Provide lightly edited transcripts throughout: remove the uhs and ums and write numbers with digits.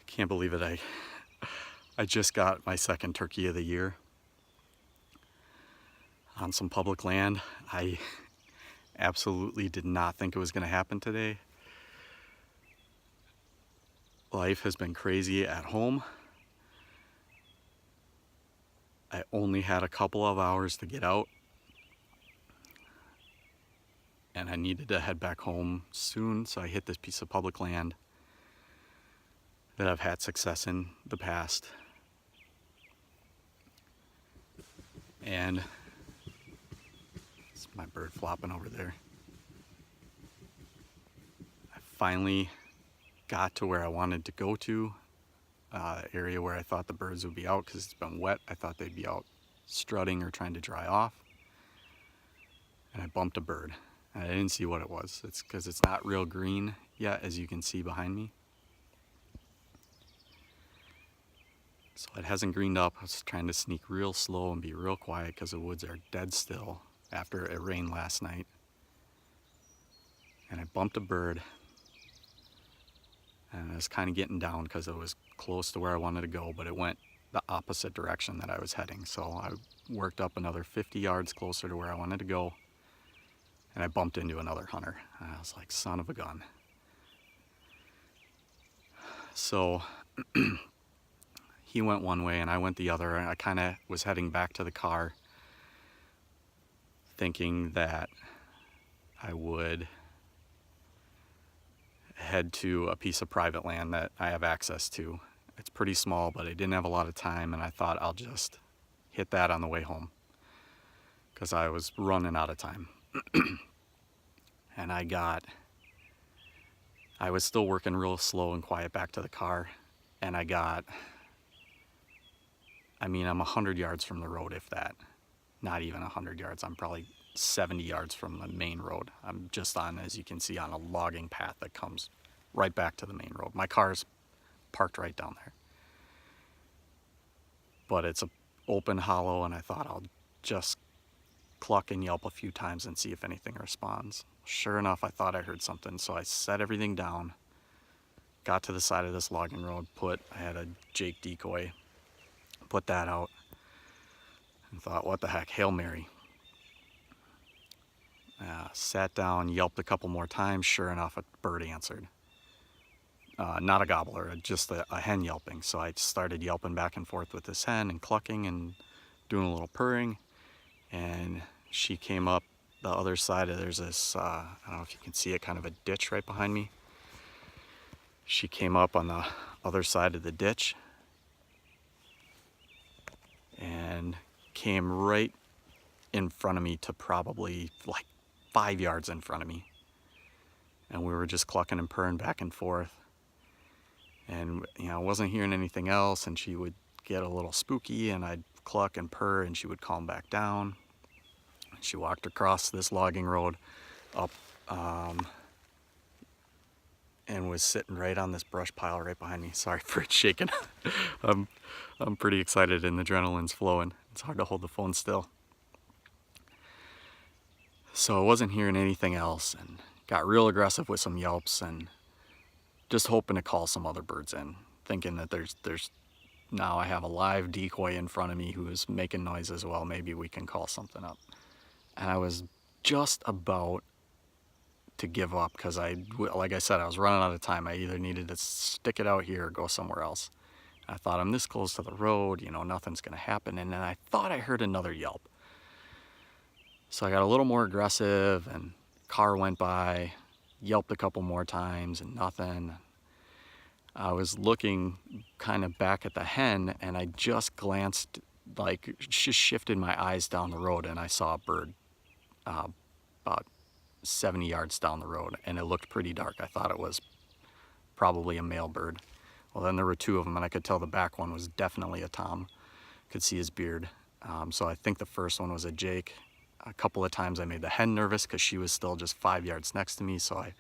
Can't believe it. I just got my second turkey of the year on some public land. I absolutely did not think it was going to happen today. Life has been crazy at home. I only had a couple of hours to get out, and I needed to head back home soon, so I hit this piece of public land that I've had success in the past. And it's my bird flopping over there. I finally got to where I wanted to go to, area where I thought the birds would be out because it's been wet. I thought they'd be out strutting or trying to dry off. And I bumped a bird. And I didn't see what it was. It's because it's not real green yet, as you can see behind me. So it hasn't greened up. I was trying to sneak real slow and be real quiet because the woods are dead still after it rained last night. And I bumped a bird. And I was kind of getting down because it was close to where I wanted to go, but it went the opposite direction that I was heading. So I worked up another 50 yards closer to where I wanted to go, and I bumped into another hunter. And I was like, son of a gun. So he went one way and I went the other, and I kind of was heading back to the car thinking that I would head to a piece of private land that I have access to. It's pretty small, but I didn't have a lot of time, and I thought I'll just hit that on the way home because I was running out of time. And I was still working real slow and quiet back to the car, and I'm 100 yards from the road, if that. Not even 100 yards. I'm probably 70 yards from the main road. I'm just on, as you can see, on a logging path that comes right back to the main road. My car's parked right down there. But it's an open hollow, and I thought I'll just cluck and yelp a few times and see if anything responds. Sure enough, I thought I heard something, so I set everything down, got to the side of this logging road, I had a Jake decoy, put that out, and thought, what the heck, Hail Mary. Sat down, yelped a couple more times. Sure enough, a bird answered. Not a gobbler, just a hen yelping. So I started yelping back and forth with this hen and clucking and doing a little purring. And she came up the other side of, there's this, I don't know if you can see it, kind of a ditch right behind me. She came up on the other side of the ditch and came right in front of me to probably like 5 yards in front of me. And we were just clucking and purring back and forth. And, I wasn't hearing anything else, and she would get a little spooky, and I'd cluck and purr, and she would calm back down. She walked across this logging road up and was sitting right on this brush pile right behind me. Sorry for it shaking. I'm pretty excited and the adrenaline's flowing. It's hard to hold the phone still. So I wasn't hearing anything else and got real aggressive with some yelps and just hoping to call some other birds in, thinking that there's now I have a live decoy in front of me who is making noise as well. Maybe we can call something up. And I was just about to give up because like I said, I was running out of time. I either needed to stick it out here or go somewhere else. I thought, I'm this close to the road, nothing's gonna happen. And then I thought I heard another yelp. So I got a little more aggressive, and car went by, yelped a couple more times and nothing. I was looking kind of back at the hen, and I just glanced, just shifted my eyes down the road, and I saw a bird about 70 yards down the road, and it looked pretty dark. I thought it was probably a male bird. Well, then there were two of them, and I could tell the back one was definitely a tom. Could see his beard. So I think the first one was a Jake. A couple of times I made the hen nervous because she was still just 5 yards next to me, so I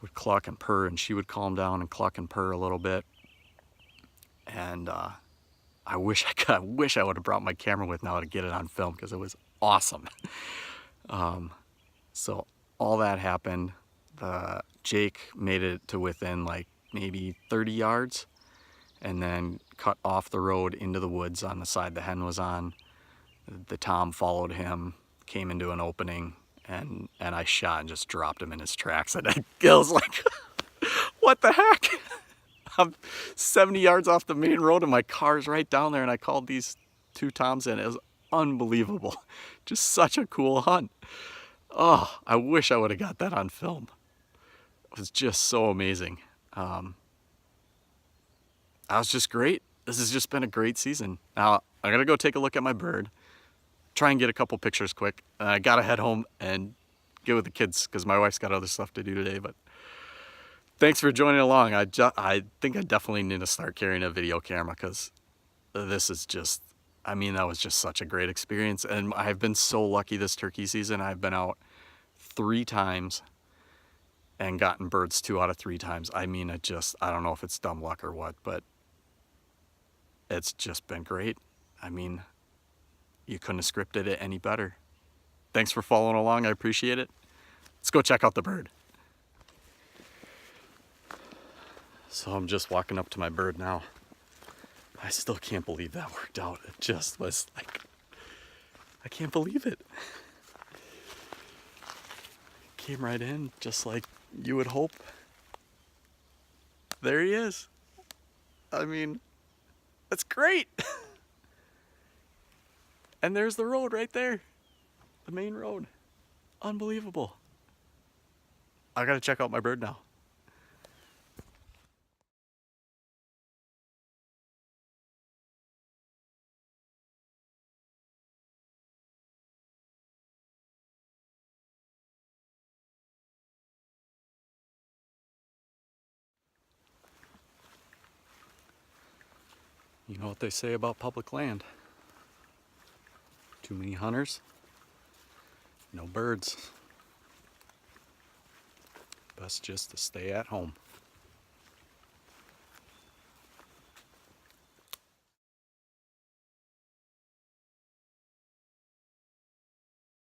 would cluck and purr, and she would calm down and cluck and purr a little bit. And I wish I would have brought my camera with now to get it on film, because it was awesome. So all that happened. Jake made it to within like maybe 30 yards and then cut off the road into the woods on the side the hen was on. The tom followed him, came into an opening, and I shot and just dropped him in his tracks. And I was like, what the heck? I'm 70 yards off the main road and my car's right down there, and I called these two toms in. It was unbelievable. Just such a cool hunt. Oh, I wish I would have got that on film. It was just so amazing. That was just great. This has just been a great season. Now, I'm gonna go take a look at my bird, try and get a couple pictures quick. I gotta head home and get with the kids because my wife's got other stuff to do today. But thanks for joining along. I think I definitely need to start carrying a video camera, because this is just, I mean, that was just such a great experience. And I've been so lucky this turkey season. I've been out 3 times and gotten birds 2 out of 3 times. I mean, I don't know if it's dumb luck or what, but it's just been great. I mean, you couldn't have scripted it any better. Thanks for following along. I appreciate it. Let's go check out the bird. So I'm just walking up to my bird now. I still can't believe that worked out. It just was like, I can't believe it. Came right in just like you would hope. There he is. I mean, that's great. And there's the road right there. The main road. Unbelievable. I gotta check out my bird now. You know what they say about public land? Too many hunters, no birds. Best just to stay at home.